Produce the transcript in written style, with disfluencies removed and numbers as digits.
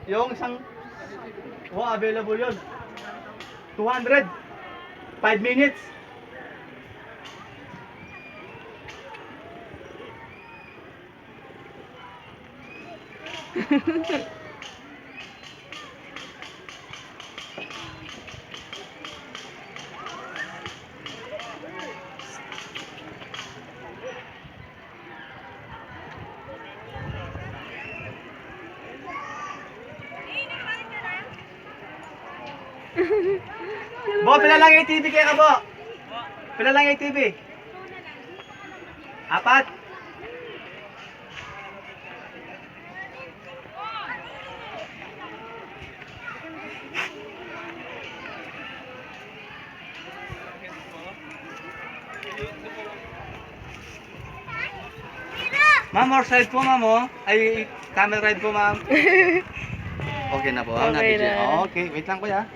Yung isang... Oh, available yun. 200. 5 minutes. Bo, pila lang yung TV kaya ka, Bo? Pila lang yung TV? 4. Ma'am, more side po, ma'am, oh. Ay, camera ride po, ma'am. Okay na po, Okay na. Okay, wait lang po, ya.